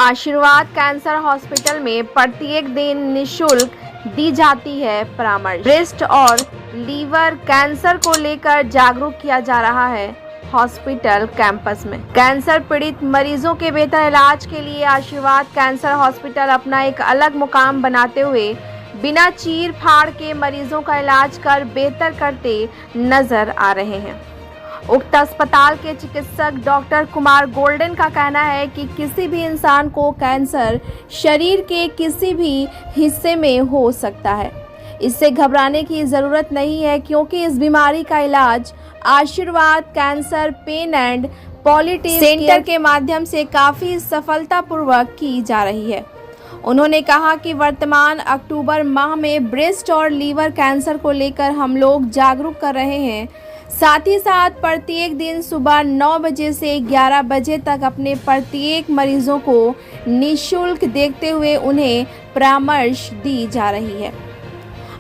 आशीर्वाद cancer hospital में प्रत्येक दिन निःशुल्क दी जाती है परामर्श। ब्रेस्ट और लीवर कैंसर को लेकर जागरूक किया जा रहा है हॉस्पिटल कैंपस में। कैंसर पीड़ित मरीजों के बेहतर इलाज के लिए आशीर्वाद कैंसर हॉस्पिटल अपना एक अलग मुकाम बनाते हुए बिना चीर फाड़ के मरीजों का इलाज कर बेहतर करते नजर आ रहे हैं। उक्त अस्पताल के चिकित्सक डॉक्टर कुमार गोल्डन का कहना है कि किसी भी इंसान को कैंसर शरीर के किसी भी हिस्से में हो सकता है। इससे घबराने की ज़रूरत नहीं है, क्योंकि इस बीमारी का इलाज आशीर्वाद cancer pain and politics centre के माध्यम से काफ़ी सफलतापूर्वक की जा रही है। उन्होंने कहा कि वर्तमान अक्टूबर माह में ब्रेस्ट और लीवर कैंसर को लेकर हम लोग जागरूक कर रहे हैं। साथ ही साथ प्रत्येक दिन सुबह 9 बजे से 11 बजे तक अपने प्रत्येक मरीजों को निःशुल्क देखते हुए उन्हें परामर्श दी जा रही है।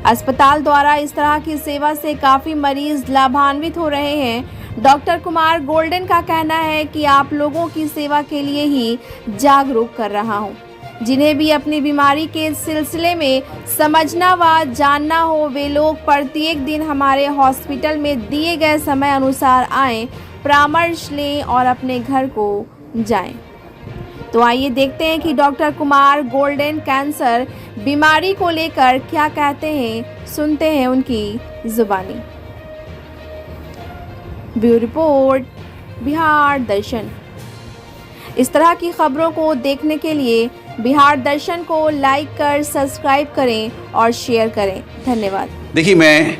अस्पताल द्वारा इस तरह की सेवा से काफ़ी मरीज लाभान्वित हो रहे हैं। डॉक्टर कुमार गोल्डन का कहना है कि आप लोगों की सेवा के लिए ही जागरूक कर रहा हूं। जिन्हें भी अपनी बीमारी के सिलसिले में समझना व जानना हो, वे लोग प्रत्येक दिन हमारे हॉस्पिटल में दिए गए समय अनुसार आएं, परामर्श लें और अपने घर को जाएं। तो आइए देखते हैं कि डॉक्टर कुमार गोल्डन कैंसर बीमारी को लेकर क्या कहते हैं, सुनते हैं उनकी जुबानी। ब्यूरो रिपोर्ट, बिहार दर्शन। इस तरह की खबरों को देखने के लिए बिहार दर्शन को लाइक कर सब्सक्राइब करें और शेयर करें। धन्यवाद। देखिए, मैं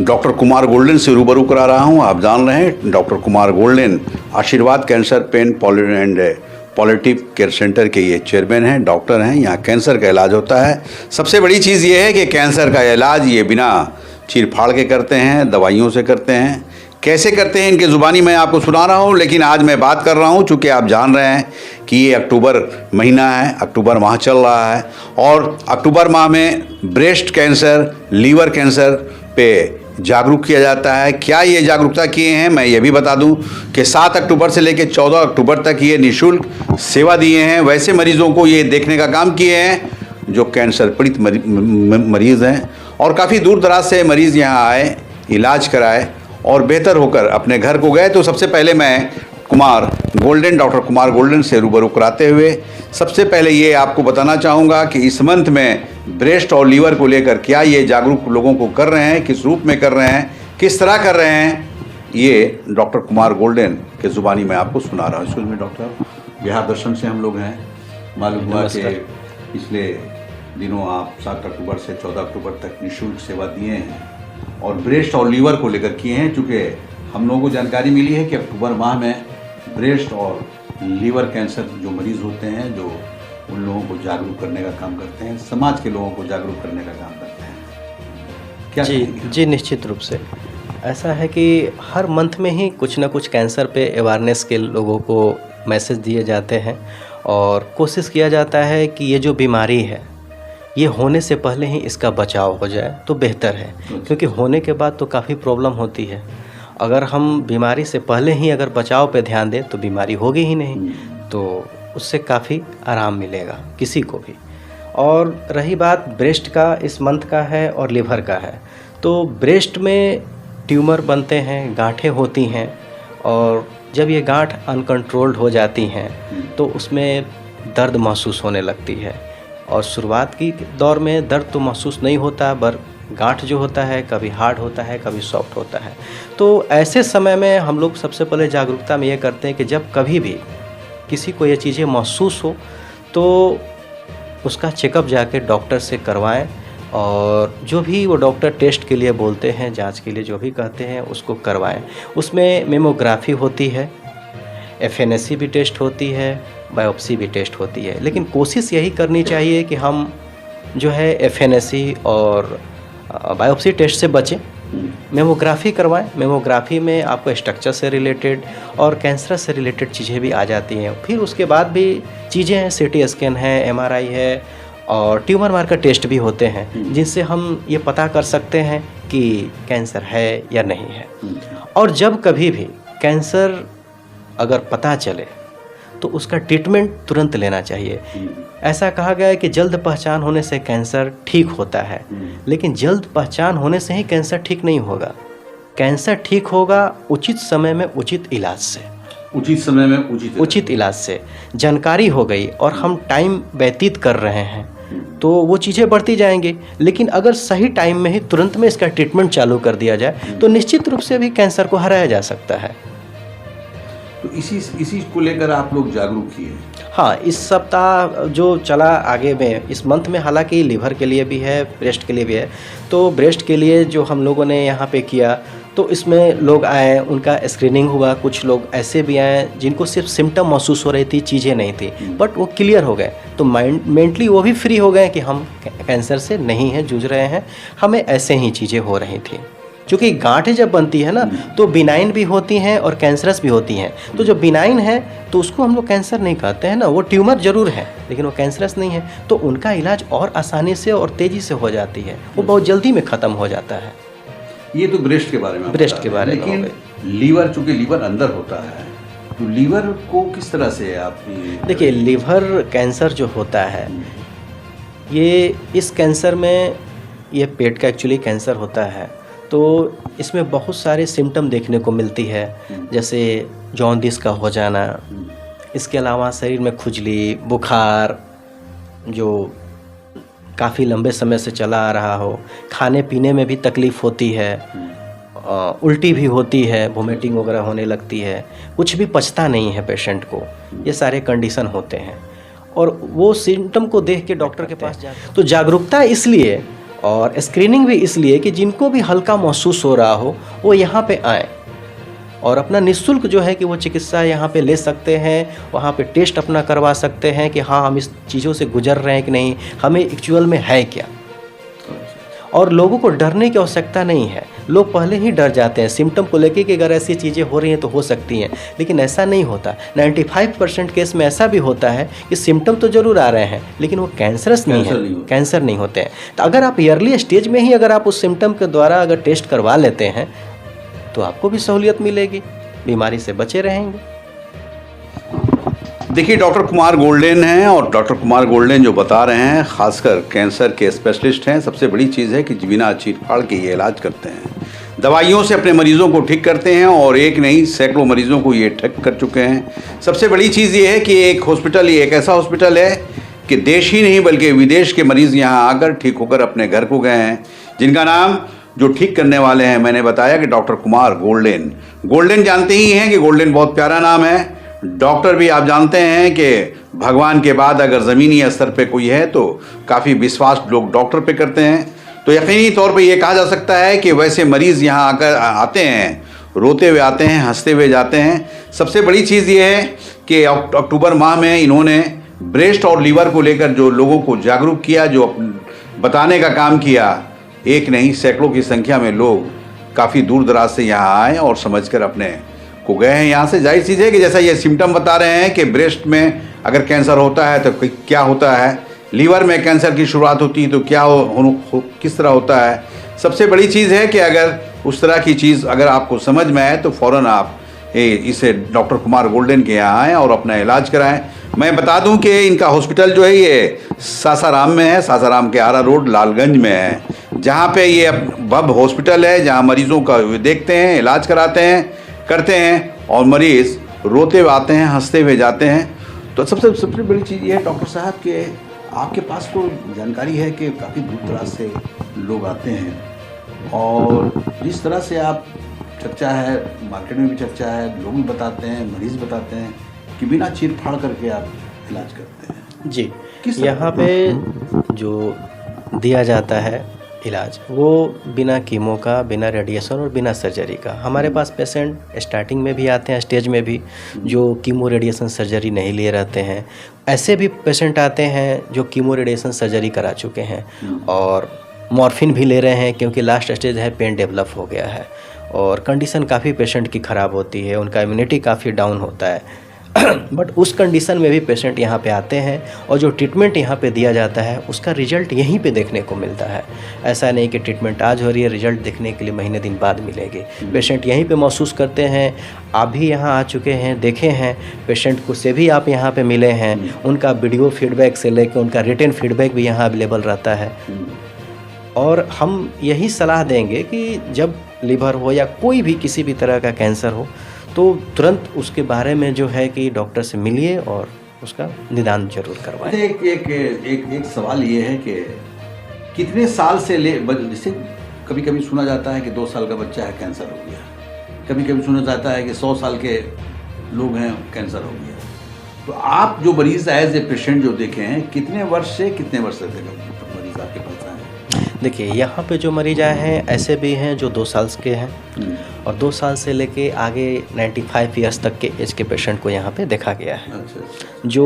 डॉक्टर कुमार गोल्डन से रूबरू करा रहा हूं। आप जान रहे हैं doctor Kumar golden Ashirwad cancer pain and palliative care centre के ये चेयरमैन हैं, डॉक्टर हैं। यहाँ कैंसर का इलाज होता है। सबसे बड़ी चीज़ ये है कि कैंसर का इलाज ये बिना चीर फाड़ के करते हैं, दवाइयों से करते हैं। कैसे करते हैं इनकी ज़ुबानी मैं आपको सुना रहा हूँ, लेकिन आज मैं बात कर रहा हूँ चूँकि आप जान रहे हैं कि ये अक्टूबर महीना है, अक्टूबर माह चल रहा है और अक्टूबर माह में ब्रेस्ट कैंसर, लीवर कैंसर पे जागरूक किया जाता है। क्या ये जागरूकता किए हैं मैं ये भी बता दूं कि 7 अक्टूबर से लेकर 14 अक्टूबर तक ये निःशुल्क सेवा दिए हैं। वैसे मरीजों को ये देखने का काम किए हैं जो कैंसर पीड़ित मरीज़ हैं, और काफ़ी दूर दराज से मरीज़ यहाँ आए, इलाज कराए और बेहतर होकर अपने घर को गए। तो सबसे पहले मैं डॉक्टर कुमार गोल्डन से रूबरू कराते हुए सबसे पहले ये आपको बताना चाहूँगा कि इस मंथ में ब्रेस्ट और लीवर को लेकर क्या ये जागरूक लोगों को कर रहे हैं, किस रूप में कर रहे हैं, किस तरह कर रहे हैं, ये डॉक्टर कुमार गोल्डन के ज़ुबानी में आपको सुना रहा हूँ। इसमें डॉक्टर, बिहार दर्शन से हम लोग हैं। मालूम हुआ कि पिछले दिनों आप 7 अक्टूबर से 14 अक्टूबर तक निःशुल्क सेवा दिए हैं और ब्रेस्ट और लीवर को लेकर किए हैं। चूँकि हम लोगों को जानकारी मिली है कि अक्टूबर माह में ब्रेस्ट और लीवर कैंसर जो मरीज़ होते हैं, जो उन लोगों को जागरूक करने का काम करते हैं, समाज के लोगों को जागरूक करने का काम करते हैं। क्या जी निश्चित रूप से ऐसा है कि हर मंथ में ही कुछ ना कुछ कैंसर पे अवेयरनेस के लोगों को मैसेज दिए जाते हैं और कोशिश किया जाता है कि ये जो बीमारी है ये होने से पहले ही इसका बचाव हो जाए तो बेहतर है, क्योंकि होने के बाद तो काफ़ी प्रॉब्लम होती है। अगर हम बीमारी से पहले ही अगर बचाव पे ध्यान दें तो बीमारी होगी ही नहीं, तो उससे काफ़ी आराम मिलेगा किसी को भी। और रही बात ब्रेस्ट का, इस मंथ का है और लीवर का है, तो ब्रेस्ट में ट्यूमर बनते हैं, गांठें होती हैं, और जब ये गांठ अनकंट्रोल्ड हो जाती हैं तो उसमें दर्द महसूस होने लगती है। और शुरुआत की दौर में दर्द तो महसूस नहीं होता, पर गांठ जो होता है कभी हार्ड होता है, कभी सॉफ्ट होता है। तो ऐसे समय में हम लोग सबसे पहले जागरूकता में ये करते हैं कि जब कभी भी किसी को ये चीज़ें महसूस हो तो उसका चेकअप जाके डॉक्टर से करवाएं, और जो भी वो डॉक्टर टेस्ट के लिए बोलते हैं, जांच के लिए जो भी कहते हैं उसको करवाएं। उसमें मेमोग्राफी होती है, FNAC भी टेस्ट होती है, बायोप्सी भी टेस्ट होती है। लेकिन कोशिश यही करनी चाहिए कि हम जो है FNAC और बायोप्सी टेस्ट से बचें, मेमोग्राफी करवाएं। मेमोग्राफी में आपको स्ट्रक्चर से रिलेटेड और कैंसर से रिलेटेड चीज़ें भी आ जाती हैं। फिर उसके बाद भी चीज़ें हैं, CT स्कैन है, MRI है और ट्यूमर मार्कर टेस्ट भी होते हैं, जिनसे हम ये पता कर सकते हैं कि कैंसर है या नहीं है। और जब कभी भी कैंसर अगर पता चले तो उसका ट्रीटमेंट तुरंत लेना चाहिए। ऐसा कहा गया है कि जल्द पहचान होने से कैंसर ठीक होता है, लेकिन जल्द पहचान होने से ही कैंसर ठीक नहीं होगा। कैंसर ठीक होगा उचित समय में उचित इलाज से, उचित समय में उचित इलाज से। जानकारी हो गई और हम टाइम व्यतीत कर रहे हैं तो वो चीज़ें बढ़ती जाएंगी, लेकिन अगर सही टाइम में ही तुरंत में इसका ट्रीटमेंट चालू कर दिया जाए तो निश्चित रूप से भी कैंसर को हराया जा सकता है। तो इसी को लेकर आप लोग जागरूक किए। हाँ, इस सप्ताह जो चला आगे में इस मंथ में, हालांकि लिवर के लिए भी है, ब्रेस्ट के लिए भी है। तो ब्रेस्ट के लिए जो हम लोगों ने यहाँ पे किया तो इसमें लोग आए, उनका स्क्रीनिंग हुआ। कुछ लोग ऐसे भी आए जिनको सिर्फ सिम्टम महसूस हो रही थी, चीज़ें नहीं थी, बट वो क्लियर हो गए। तो मेंटली वो भी फ्री हो गए कि हम कैंसर से नहीं हैं, जूझ रहे हैं, हमें ऐसे ही चीज़ें हो रही थी। क्योंकि गांठें जब बनती है ना तो बिनाइन भी होती हैं और कैंसरस भी होती हैं। तो जो बिनाइन है तो उसको हम लोग कैंसर नहीं कहते हैं ना, वो ट्यूमर जरूर है लेकिन वो कैंसरस नहीं है। तो उनका इलाज और आसानी से और तेज़ी से हो जाती है, वो बहुत जल्दी में ख़त्म हो जाता है। ये तो ब्रेस्ट के बारे में, ब्रेस्ट के बारे में। लेकिन लीवर, चूंकि लीवर अंदर होता है, तो लीवर को किस तरह से आप देखिए, लीवर कैंसर जो होता है, ये इस कैंसर में, ये पेट का एक्चुअली कैंसर होता है। तो इसमें बहुत सारे सिम्टम देखने को मिलती है, जैसे जॉन्डिस का हो जाना, इसके अलावा शरीर में खुजली, बुखार जो काफ़ी लंबे समय से चला आ रहा हो, खाने पीने में भी तकलीफ़ होती है, उल्टी भी होती है, वोमिटिंग वगैरह होने लगती है, कुछ भी पचता नहीं है पेशेंट को। ये सारे कंडीशन होते हैं और वो सिम्टम को देख के डॉक्टर के पास जाते हैं। तो जागरूकता इसलिए और स्क्रीनिंग भी इसलिए कि जिनको भी हल्का महसूस हो रहा हो वो यहाँ पे आए और अपना निःशुल्क जो है कि वो चिकित्सा यहाँ पे ले सकते हैं। वहाँ पे टेस्ट अपना करवा सकते हैं कि हाँ, हम इस चीज़ों से गुजर रहे हैं कि नहीं, हमें एक्चुअल में है क्या। और लोगों को डरने की आवश्यकता नहीं है। लोग पहले ही डर जाते हैं सिम्टम को लेके कि अगर ऐसी चीज़ें हो रही हैं तो हो सकती हैं, लेकिन ऐसा नहीं होता। 95% केस में ऐसा भी होता है कि सिम्टम तो ज़रूर आ रहे हैं लेकिन वो कैंसरस नहीं है, कैंसर नहीं होते हैं। तो अगर आप अर्ली स्टेज में ही अगर आप उस सिम्टम के द्वारा अगर टेस्ट करवा लेते हैं तो आपको भी सहूलियत मिलेगी, बीमारी से बचे रहेंगे। देखिए, डॉक्टर कुमार गोल्डेन हैं और डॉक्टर कुमार गोल्डेन जो बता रहे हैं, खासकर कैंसर के स्पेशलिस्ट हैं। सबसे बड़ी चीज़ है कि बिना चीर-फाड़ के ये इलाज करते हैं, दवाइयों से अपने मरीजों को ठीक करते हैं और एक नहीं सैकड़ों मरीजों को ये ठीक कर चुके हैं। सबसे बड़ी चीज़ ये है कि एक हॉस्पिटल, ये एक ऐसा हॉस्पिटल है कि देश ही नहीं बल्कि विदेश के मरीज़ यहाँ आकर ठीक होकर अपने घर को गए हैं, जिनका नाम जो ठीक करने वाले हैं, मैंने बताया कि डॉक्टर कुमार गोल्डेन। गोल्डेन जानते ही हैं कि गोल्डेन बहुत प्यारा नाम है। डॉक्टर भी आप जानते हैं कि भगवान के बाद अगर ज़मीनी स्तर पे कोई है तो काफ़ी विश्वास लोग डॉक्टर पे करते हैं। तो यकीनी तौर पे ये कहा जा सकता है कि वैसे मरीज़ यहाँ आकर आते हैं, रोते हुए आते हैं, हंसते हुए जाते हैं। सबसे बड़ी चीज़ ये है कि अक्टूबर माह में इन्होंने ब्रेस्ट और लीवर को लेकर जो लोगों को जागरूक किया, जो बताने का काम किया, एक नहीं सैकड़ों की संख्या में लोग काफ़ी दूर दराज से यहाँ आए और समझकर अपने को गए हैं यहाँ से। जाहिर चीज़ है कि जैसा ये सिम्टम बता रहे हैं कि ब्रेस्ट में अगर कैंसर होता है तो क्या होता है, लीवर में कैंसर की शुरुआत होती है तो क्या किस तरह होता है। सबसे बड़ी चीज़ है कि अगर उस तरह की चीज़ अगर आपको समझ में आए तो फ़ौरन आप इसे डॉक्टर कुमार गोल्डेन के यहाँ आएँ और अपना इलाज कराएँ। मैं बता दूं कि इनका हॉस्पिटल जो है ये सासाराम में है, सासाराम के आरा रोड लालगंज में है, जहाँ पे ये बब हॉस्पिटल है, जहाँ मरीज़ों का देखते हैं, इलाज कराते हैं, करते हैं और मरीज़ रोते हुए आते हैं, हंसते हुए जाते हैं। तो सबसे बड़ी चीज़ ये है डॉक्टर साहब कि आपके पास तो जानकारी है कि काफ़ी दूर दराज से लोग आते हैं और जिस तरह से आप चर्चा है, मार्केट में भी चर्चा है, लोग भी बताते हैं, मरीज़ बताते हैं कि बिना चीर फाड़ करके आप इलाज करते हैं। जी, यहाँ पे जो दिया जाता है इलाज वो बिना कीमो का, बिना रेडिएशन और बिना सर्जरी का। हमारे पास पेशेंट स्टार्टिंग में भी आते हैं, स्टेज में भी, जो कीमो रेडिएशन सर्जरी नहीं लिए रहते हैं। ऐसे भी पेशेंट आते हैं जो कीमो रेडिएशन सर्जरी करा चुके हैं और मॉर्फिन भी ले रहे हैं क्योंकि लास्ट स्टेज है, पेन डेवलप हो गया है और कंडीशन काफ़ी पेशेंट की ख़राब होती है, उनका इम्यूनिटी काफ़ी डाउन होता है। बट उस कंडीशन में भी पेशेंट यहाँ पे आते हैं और जो ट्रीटमेंट यहाँ पे दिया जाता है उसका रिजल्ट यहीं पे देखने को मिलता है। ऐसा नहीं कि ट्रीटमेंट आज हो रही है, रिजल्ट देखने के लिए महीने दिन बाद मिलेगी। पेशेंट यहीं पे महसूस करते हैं। आप भी यहाँ आ चुके हैं, देखे हैं पेशेंट को, से भी आप यहाँ पे मिले हैं, उनका वीडियो फीडबैक से लेकर उनका रिटन फीडबैक भी यहाँ अवेलेबल रहता है। और हम यही सलाह देंगे कि जब लीवर हो या कोई भी किसी भी तरह का कैंसर हो तो तुरंत उसके बारे में जो है कि डॉक्टर से मिलिए और उसका निदान जरूर करवाएं। एक सवाल ये है कि कितने साल से जैसे कभी कभी सुना जाता है कि 2 साल का बच्चा है कैंसर हो गया, कभी कभी सुना जाता है कि 100 साल के लोग हैं कैंसर हो गया। तो आप जो मरीज एज ए पेशेंट जो देखे हैं, कितने वर्ष से कितने वर्ष तक मरीज आपके पास आए? देखिए, यहाँ पे जो मरीज आए हैं ऐसे भी हैं जो 2 साल के हैं और 2 साल से लेके आगे 95 ईयर्स तक के एज के पेशेंट को यहाँ पे देखा गया है। अच्छा। जो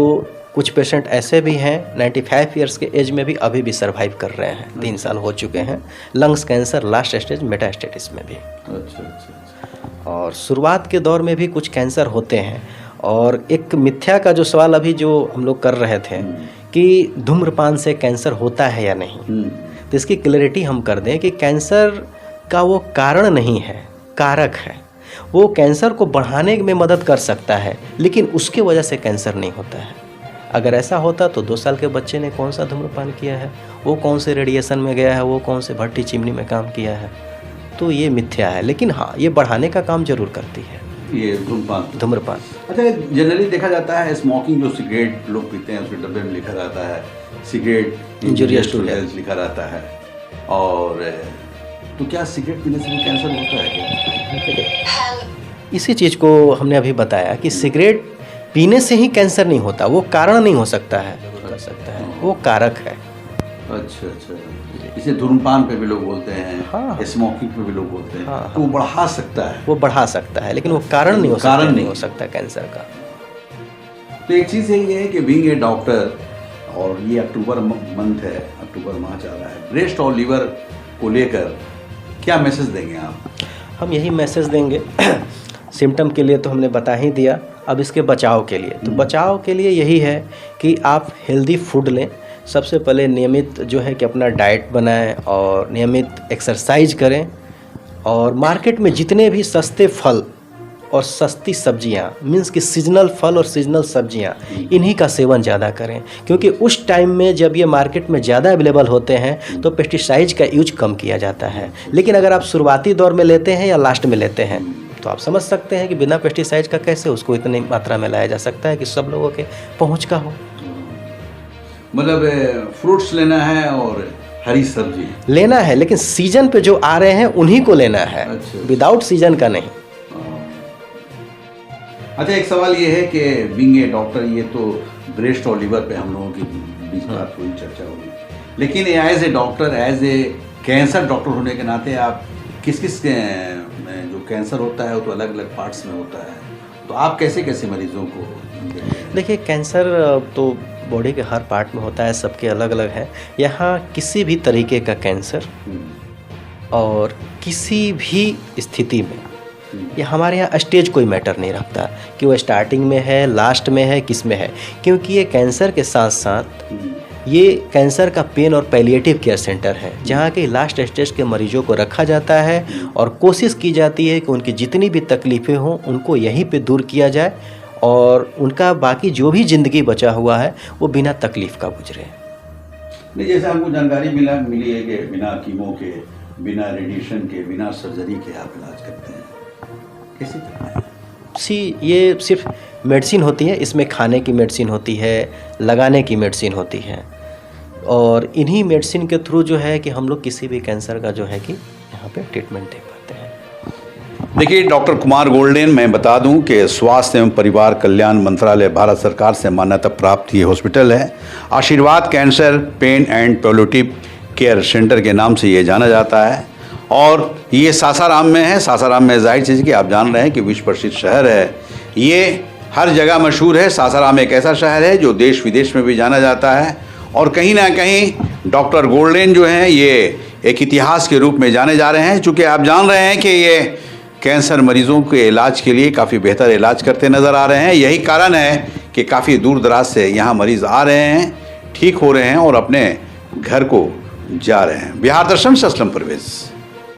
कुछ पेशेंट ऐसे भी हैं 95 ईयर्स के एज में भी अभी भी सर्वाइव कर रहे हैं, 3 साल हो चुके हैं। Lungs cancer last stage metastasis में भी। अच्छा। और शुरुआत के दौर में भी कुछ कैंसर होते हैं। और एक मिथ्या का जो सवाल अभी जो हम लोग कर रहे थे कि धूम्रपान से कैंसर होता है या नहीं, तो इसकी क्लैरिटी हम कर दें कि कैंसर का वो कारण नहीं है, कारक है। वो कैंसर को बढ़ाने में मदद कर सकता है लेकिन उसके वजह से कैंसर नहीं होता है। अगर ऐसा होता तो 2 साल के बच्चे ने कौन सा धूम्रपान किया है, वो कौन से रेडिएशन में गया है, वो कौन से भट्टी चिमनी में काम किया है, तो ये मिथ्या है। लेकिन हाँ, ये बढ़ाने का काम जरूर करती है ये धूम्रपान। अच्छा, जनरली देखा जाता है स्मोकिंग, जो सिगरेट लोग पीते हैं उसके डब्बे में लिखा रहता है सिगरेट इंजूरियस टू हेल्थ लिखा रहता है। और तो क्या सिगरेट पीने से भी कैंसर होता है क्या? इसी चीज़ को हमने अभी बताया कि सिगरेट पीने से ही कैंसर नहीं होता, वो कारण नहीं हो सकता है, कर सकता है, वो कारक है। अच्छा। इसे धूम्रपान पे भी लोग बोलते हैं, हाँ, स्मोकिंग पे भी लोग बोलते हैं, हाँ, तो वो बढ़ा सकता है, वो बढ़ा सकता है लेकिन वो कारण नहीं हो सकता, नहीं हो सकता कैंसर का। तो एक चीज़ ये है कि बीइंग ए डॉक्टर, और ये अक्टूबर मंथ है, अक्टूबर माह चल रहा है, ब्रेस्ट और लीवर को लेकर क्या मैसेज देंगे आप? हम यही मैसेज देंगे सिम्टम के लिए तो हमने बता ही दिया, अब इसके बचाव के लिए, तो बचाव के लिए यही है कि आप हेल्दी फूड लें। सबसे पहले नियमित जो है कि अपना डाइट बनाएं और नियमित एक्सरसाइज करें। और मार्केट में जितने भी सस्ते फल और सस्ती सब्जियां, मीन्स कि सीजनल फल और सीजनल सब्जियां, इन्हीं का सेवन ज़्यादा करें, क्योंकि उस टाइम में जब ये मार्केट में ज़्यादा अवेलेबल होते हैं तो पेस्टिसाइड का यूज कम किया जाता है। लेकिन अगर आप शुरुआती दौर में लेते हैं या लास्ट में लेते हैं तो आप समझ सकते हैं कि बिना पेस्टिसाइड का कैसे उसको इतनी मात्रा में लाया जा सकता है कि सब लोगों के पहुँच का हो। मतलब फ्रूट्स लेना है और हरी सब्जी लेना है, लेकिन सीजन पे जो आ रहे हैं उन्हीं को लेना है। अच्छा। विदाउट सीजन का नहीं। अच्छा, एक सवाल ये है कि बीइंग ए डॉक्टर, ये तो ब्रेस्ट और लीवर पे हम लोगों की बीच बात हुई, चर्चा हुई, लेकिन as a doctor, as a cancer doctor होने के नाते आप किस में जो कैंसर होता है वो तो अलग अलग पार्ट्स में होता है, तो आप कैसे कैसे मरीजों को? देखिए, कैंसर तो बॉडी के हर पार्ट में होता है, सबके अलग अलग है। यहाँ किसी भी तरीके का कैंसर और किसी भी स्थिति में, ये हमारे यहाँ स्टेज कोई मैटर नहीं रखता कि वो स्टार्टिंग में है, लास्ट में है, किस में है, क्योंकि ये कैंसर के साथ साथ ये कैंसर का पेन और पैलिएटिव केयर सेंटर है, जहाँ के लास्ट स्टेज के मरीजों को रखा जाता है और कोशिश की जाती है कि उनकी जितनी भी तकलीफ़ें हों उनको यहीं पे दूर किया जाए और उनका बाकी जो भी ज़िंदगी बचा हुआ है वो बिना तकलीफ़ का गुजरे। नहीं, जैसे हमको जानकारी मिली है कि बिना कीमो के, बिना रेडिएशन के, बिना सर्जरी के आप इलाज करते हैं, कैसे करते हैं? ये सिर्फ मेडिसिन होती है, इसमें खाने की मेडिसिन होती है, लगाने की मेडिसिन होती है, और इन्हीं मेडिसिन के थ्रू जो है कि हम लोग किसी भी कैंसर का जो है कि यहाँ पे ट्रीटमेंट दे पाते हैं। देखिए, डॉक्टर कुमार गोल्डेन, मैं बता दूं कि स्वास्थ्य एवं परिवार कल्याण मंत्रालय भारत सरकार से मान्यता प्राप्त ये हॉस्पिटल है। आशीर्वाद cancer pain and palliative care centre के नाम से ये जाना जाता है और ये सासाराम में है। सासाराम में जाहिर चीज़ कि आप जान रहे हैं कि विश्व प्रसिद्ध शहर है, ये हर जगह मशहूर है। सासाराम एक ऐसा शहर है जो देश विदेश में भी जाना जाता है और कहीं ना कहीं डॉक्टर गोल्डेन जो हैं ये एक इतिहास के रूप में जाने जा रहे हैं। चूँकि आप जान रहे हैं कि ये कैंसर मरीजों के इलाज के लिए काफ़ी बेहतर इलाज करते नज़र आ रहे हैं। यही कारण है कि काफ़ी दूर दराज से यहाँ मरीज़ आ रहे हैं, ठीक हो रहे हैं और अपने घर को जा रहे हैं। बिहार दर्शन से असलम परवेज़।